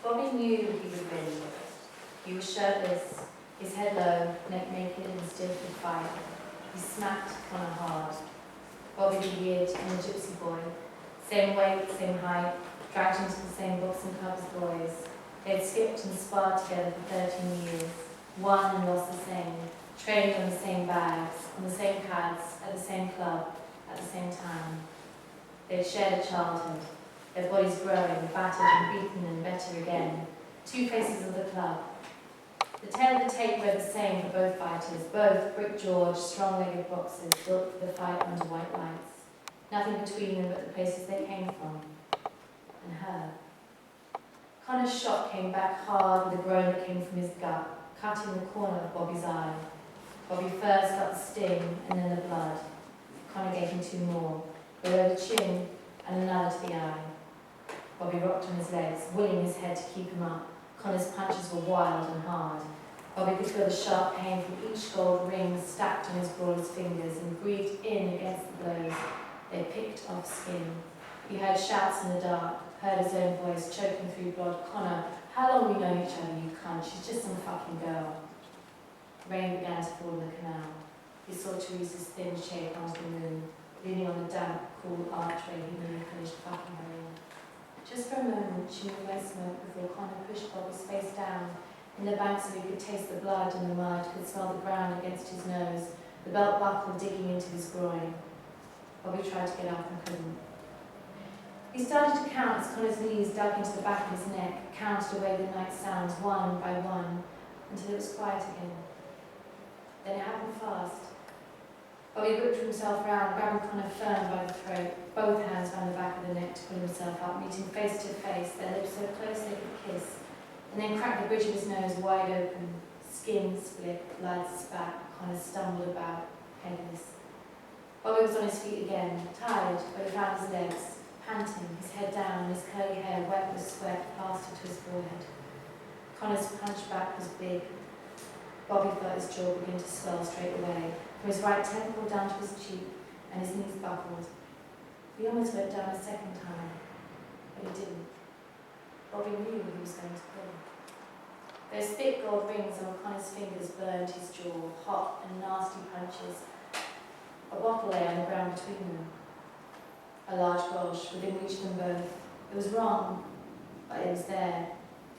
Bobby knew he would win. He was shirtless, his head low, neck naked and stiff with fire. He smacked Connor hard. Bobby the weird and the gypsy boy, same weight, same height, dragged into the same boxing club as boys. They had skipped and sparred together for 13 years, won and lost the same, trained on the same bags, on the same pads, at the same club, at the same time. They had shared a childhood, their bodies growing, battered and beaten and better again. Two faces of the club. The tale of the tape read the same for both fighters, both brick-jawed, strong-legged boxers built for the fight under white lights. Nothing between them but the places they came from. And her. Connor's shot came back hard with a groan that came from his gut, cutting the corner of Bobby's eye. Bobby first got the sting and then the blood. Connor gave him two more, below the chin and another to the eye. Bobby rocked on his legs, willing his head to keep him up. Connor's punches were wild and hard. Bobby could feel the sharp pain from each gold ring stacked on his brawler's fingers and breathed in against the blows. They picked off skin. He heard shouts in the dark, heard his own voice choking through blood. Connor, how long we know each other, you cunt? She's just some fucking girl. Rain began to fall in the canal. He saw Teresa's thin shape onto the moon, leaning on the damp, cool archway he nearly finished fucking her in. Just for a moment, she moved away smoke before Connor pushed Bobby's face down in the bank so he could taste the blood and the mud, could smell the ground against his nose, the belt buckle digging into his groin. Bobby tried to get up and couldn't. He started to count as Connor's knees dug into the back of his neck, counted away the night sounds one by one, until it was quiet again. Then it happened fast. Bobby whipped himself round, grabbing Connor firm by the throat, both hands round the back of the neck to pull himself up, meeting face to face, their lips so close they could kiss, and then cracked the bridge of his nose wide open, skin split, blood spat. Connor stumbled about, headless. Bobby was on his feet again, tired, but he found his legs, panting, his head down, his curly hair wet with sweat plastered to his forehead. Connor's punch back was big. Bobby felt his jaw begin to swell straight away, from his right temple down to his cheek, and his knees buckled. He almost went down a second time, but he didn't. Bobby knew he was going to pull. Those thick gold rings on Connor's fingers burned his jaw, hot and nasty punches. A bottle lay on the ground between them. A large gulch within reach of them both. It was wrong, but it was there,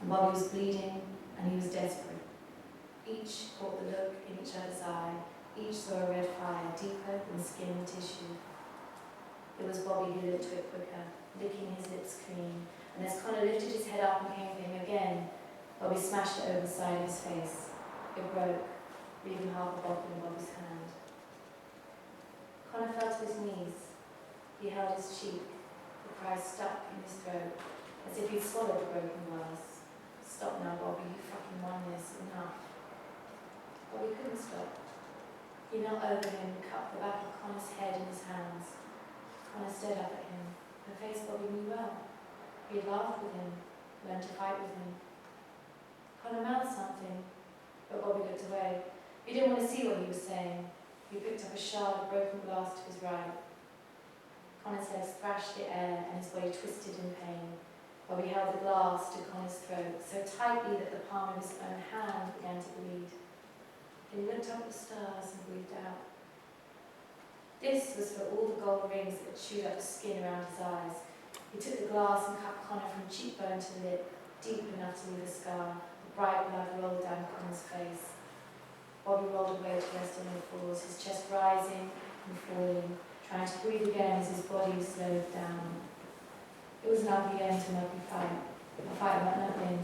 and Bobby was bleeding, and he was desperate. Each caught the look in each other's eye. Each saw a red fire, deeper than skin and tissue. It was Bobby who lit to it quicker, licking his lips clean, and as Connor lifted his head up and came for him again, Bobby smashed it over the side of his face. It broke, leaving half a bottle in Bobby's hand. Connor fell to his knees. He held his cheek, the cry stuck in his throat, as if he'd swallowed a broken glass. Stop now, Bobby, you fucking won this, enough. Bobby couldn't stop. He knelt over him and cupped the back of Connor's head in his hands. Connor stared up at him. Her face Bobby knew well. He had laughed with him, learned to fight with him. Connor mouthed something, but Bobby looked away. He didn't want to see what he was saying. He picked up a shard of broken glass to his right. Connor's legs thrashed the air and his body twisted in pain. Bobby held the glass to Connor's throat so tightly that the palm of his own hand began to bleed. He looked up at the stars and breathed out. This was for all the gold rings that had chewed up the skin around his eyes. He took the glass and cut Connor from cheekbone to lip, deep enough to leave a scar. The bright blood rolled down Connor's face. Bobby rolled away to rest on the floors, his chest rising and falling, trying to breathe again as his body slowed down. It was an ugly end to an ugly fight. A fight about nothing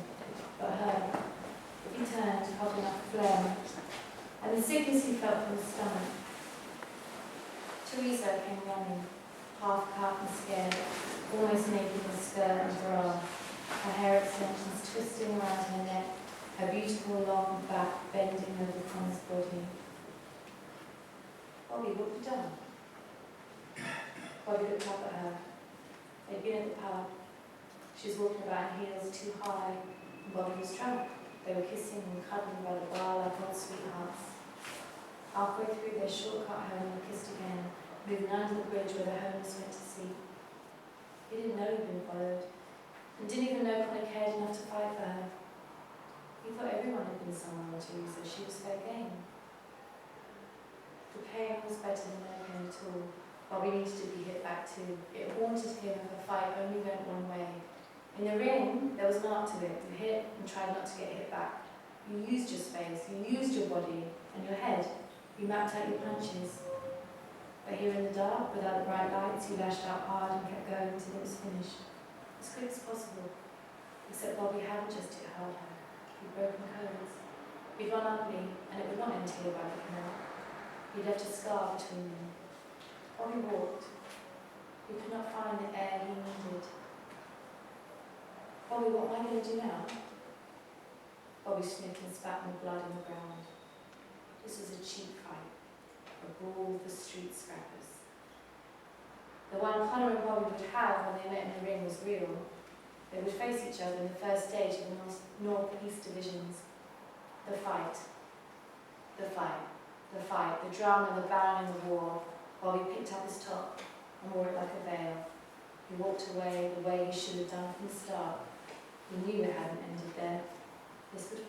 but her. He turned, coughing up a phlegm, and the sickness he felt from his stomach. Teresa came running, half cut and scared, almost naked in skirt and bra, her hair extensions twisting around her neck, her beautiful long back bending over Connor's body. Bobby, what have you done? Bobby looked up at her. They'd been at the pub. She was walking about in heels too high, and Bobby was drunk. They were kissing and cuddling by the bar like old sweethearts. Halfway through their shortcut home, they kissed again, moving under the bridge where the homeless went to sleep. He didn't know he'd been followed. and didn't even know Connor cared enough to fight for her. He thought everyone had been someone or two, so she was fair game. The pain was better than no pain at all. Bobby needed to be hit back too. It haunted him if a fight only went one way. In the ring, there was an art to it. You hit and tried not to get hit back. You used your space, you used your body and your head. You mapped out your punches. But here in the dark, without the bright lights, you lashed out hard and kept going until it was finished. As quick as possible. Except Bobby hadn't just hit harder. He'd broken codes. He'd run ugly, and it would not end here by the canal. He left a scar between them. Bobby walked. He could not find the air he needed. Bobby, what am I going to do now? Bobby sniffed and spat more blood in the ground. This was a cheap fight. A brawl for street scrappers. The one Connor and Bobby would have when they met in the ring was real. They would face each other in the first stage of the North-East divisions. The fight. The fight. The fight. The drama, the battling, the war. Bobby picked up his top and wore it like a veil. He walked away the way he should have done from the start. He knew it hadn't ended there. This would